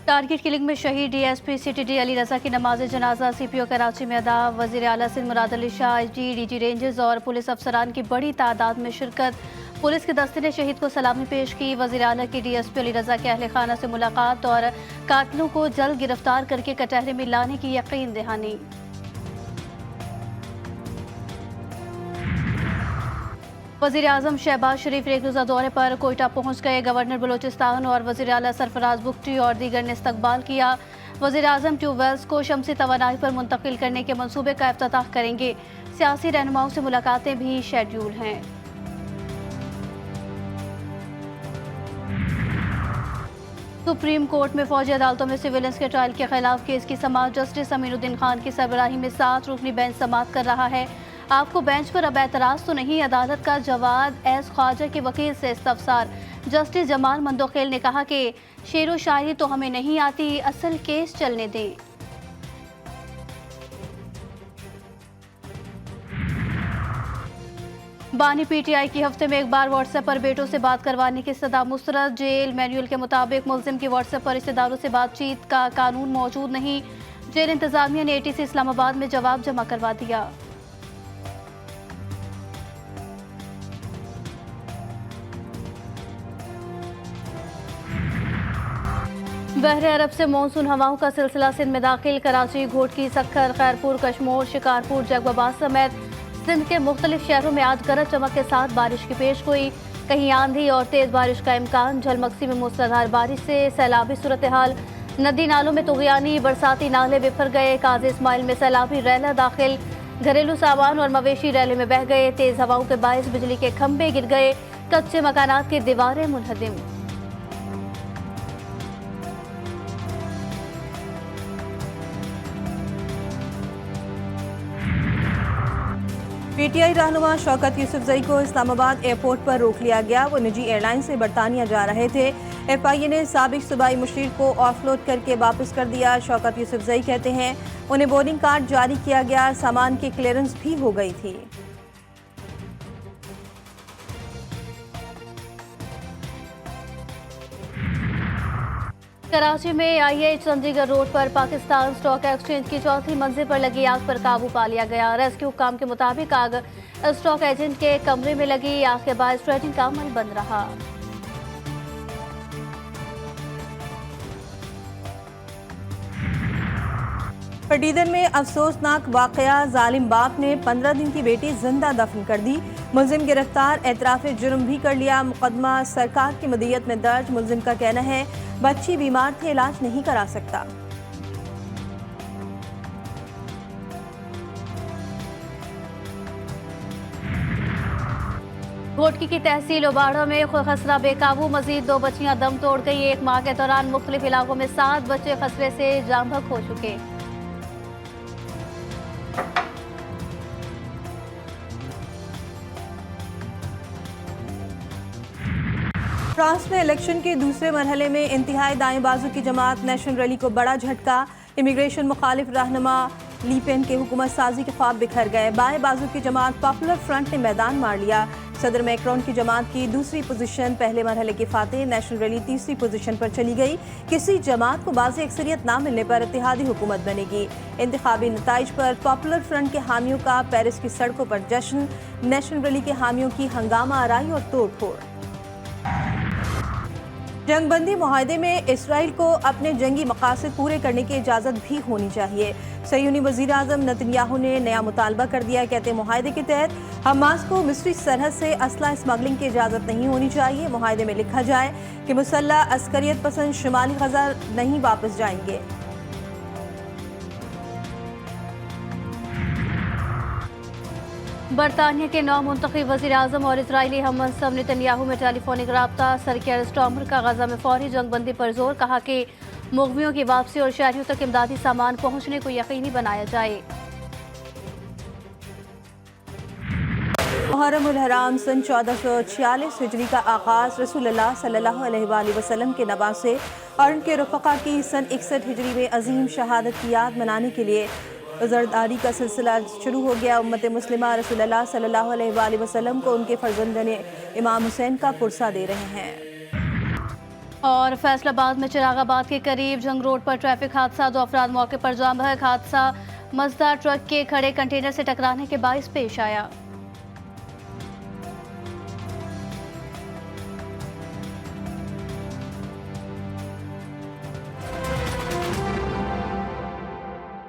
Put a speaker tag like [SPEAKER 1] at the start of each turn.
[SPEAKER 1] Target killing में शहीद DSP city Ali रजा की नमाज जनाजा सीपीओ कराची में अदा। वजीर आला Sindh Murad Ali Shah, IG, DG rangers और पुलिस अफसरान की बड़ी तादाद में शिरकत। पुलिस के दस्ते ने शहीद को सलामी पेश की। वजीर आला की डीएसपी अली रजा के अहले खाना से मुलाकात और कातिलों को जल्द गिरफ्तार करके कटहरे में लाने की यकीन दहानी। वज़ीर आज़म शहबाज शरीफ एक रोज़ा दौरे पर कोयटा पहुँच गए। गवर्नर बलोचिस्तान और वज़ीर आला सरफराज बुगटी और दीगर ने इस्तकबाल किया। वज़ीर आज़म ट्यूबवेल्स को शमसी तवानाई पर मुंतकिल करने के मंसूबे का इफ्तिताह करेंगे। सियासी रहनुमाओं से मुलाकातें भी शेड्यूल हैं। सुप्रीम कोर्ट में फौजी अदालतों में सिविलियंस के ट्रायल के खिलाफ केस की समाअत जस्टिस अमीनुद्दीन खान की सरबराही में 7 रुकनी बेंच समाअत कर रहा है। आपको बेंच पर अब एतराज तो नहीं, अदालत का जवाब एस ख्वाजा के वकील से इस्तफसार। जस्टिस जमाल मंदोखेल ने कहा कि शेरो शायरी तो हमें नहीं आती, असल केस चलने दें। बानी पीटीआई की हफ्ते में एक बार व्हाट्सएप पर बेटों से बात करवाने की सदा मुस्तरद। जेल मैनुअल के मुताबिक मुल्जिम की व्हाट्सएप पर रिश्तेदारों से बातचीत का कानून मौजूद नहीं। जेल इंतजामिया ने एटीसी इस्लामाबाद में जवाब जमा करवा दिया। बहरे अरब से मानसून हवाओं का सिलसिला सिंध में दाखिल। कराची, घोटकी, सक्खर, खैरपुर, कशमोर, शिकारपुर, जगबाबाद समेत सिंध के मुख्तलिफ शहरों में आज गरज चमक के साथ बारिश की पेश गोई। कहीं आंधी और तेज बारिश का इम्कान। झलमक्सी में मूसलाधार बारिश से सैलाबी सूरत हाल। नदी नालों में तुगयानी, बरसाती नाले बिफर गए। काजी इस्माइल में सैलाबी रैला दाखिल। घरेलू सामान और मवेशी रैले में बह गए। तेज हवाओं के बायस बिजली के खंभे गिर गए। कच्चे मकानात की दीवारें मुनहदिम।
[SPEAKER 2] पीटीआई रहनुमा शौकत यूसुफजई को इस्लामाबाद एयरपोर्ट पर रोक लिया गया। वो निजी एयरलाइन से बरतानिया जा रहे थे। एफआईए ने साबिक सूबाई मुशीर को ऑफलोड करके वापस कर दिया। शौकत यूसुफजई कहते हैं उन्हें बोर्डिंग कार्ड जारी किया गया, सामान की क्लियरेंस भी हो गई थी।
[SPEAKER 1] कराची में आईएच चंडीगढ़ रोड पर पाकिस्तान स्टॉक एक्सचेंज की चौथी मंजिल पर लगी आग पर काबू पा लिया गया। रेस्क्यू काम के मुताबिक आग स्टॉक एजेंट के कमरे में लगी। आग के बाद ट्रेडिंग का अमल बंद रहा।
[SPEAKER 2] पटीदर में अफसोसनाक वाकया। जालिम बाप ने 15 दिन की बेटी जिंदा दफन कर दी। मुलजिम गिरफ्तार, एतराफ़ जुर्म भी कर लिया। मुकदमा सरकार की मदीयत में दर्ज। मुलजिम का कहना है बच्ची बीमार थे, इलाज नहीं करा सकता।
[SPEAKER 1] घोटकी की तहसील ओबाड़ा में खसरा बेकाबू। मजीद 2 बच्चियां दम तोड़ गई। एक माह के दौरान मुख्तलिफ इलाकों में 7 बच्चे खसरे से जाम बहक हो चुके।
[SPEAKER 2] फ्रांस में इलेक्शन के दूसरे मरहले में इंतहाई दाएं बाजू की जमात नेशनल रैली को बड़ा झटका। इमिग्रेशन मुखालिफ रहनुमा लीपेन के हुकूमत साजी के ख्वाब बिखर गए। बाएं बाजू की जमात पॉपुलर फ्रंट ने मैदान मार लिया। सदर मैक्रोन की जमात की दूसरी पोजीशन, पहले मरहले की फातेह नेशनल रैली तीसरी पोजीशन पर चली गई। किसी जमात को बाज़ी अक्सरियत ना मिलने पर इत्तेहादी हुकूमत बनेगी। इंतखाबी नताइज पर पॉपुलर फ्रंट के हामियों का पेरिस की सड़कों पर जश्न। नेशनल रैली के हामियों की हंगामा आराई और तोड़ फोड़। जंगबंदी मुआहदे में इसराइल को अपने जंगी मकासद पूरे करने की इजाज़त भी होनी चाहिए। सयूनी वज़ीर आज़म नेतन्याहू ने नया मुतालबा कर दिया। कहते मुआहदे के तहत हमास को मिस्री सरहद से असला स्मगलिंग की इजाज़त नहीं होनी चाहिए। मुआहदे में लिखा जाए कि मुसल्लह अस्करियत पसंद शुमाली गज़ा नहीं वापस जाएंगे।
[SPEAKER 1] बरतानिया के नौ मुंतखब वज़ीर आज़म और इजरायली हम मनसब नेतन्याहू में टेलीफोनिक रब्ता। सर स्टॉमर का गजा में फौरी जंगबंदी पर जोर। कहा कि मुग़वियों की वापसी और शहरियों तक इमदादी सामान पहुँचने को यकीनी बनाया जाए।
[SPEAKER 2] मुहर्रम उल हराम सन 1446 हिजरी का आगाज़ रसूलुल्लाह सल्लल्लाहु अलैहि वसल्लम के नवासे और उनके रफ़क़ा की सन 61 हिजरी में अजीम शहादत की याद मनाने के लिए उज़रदारी का सिलसिला शुरू हो गया। उम्मत मुस्लिमा रसूलुल्लाह सल्लल्लाहु अलैहि वसल्लम को उनके फर्जंदन इमाम हुसैन का पुरसा दे रहे हैं।
[SPEAKER 1] और फैसलाबाद में चिरागाबाद के करीब जंग रोड पर ट्रैफिक हादसा, 2 अफराद मौके पर जाम बहक। हादसा मजदा ट्रक के खड़े कंटेनर से टकराने के बाइस पेश आया।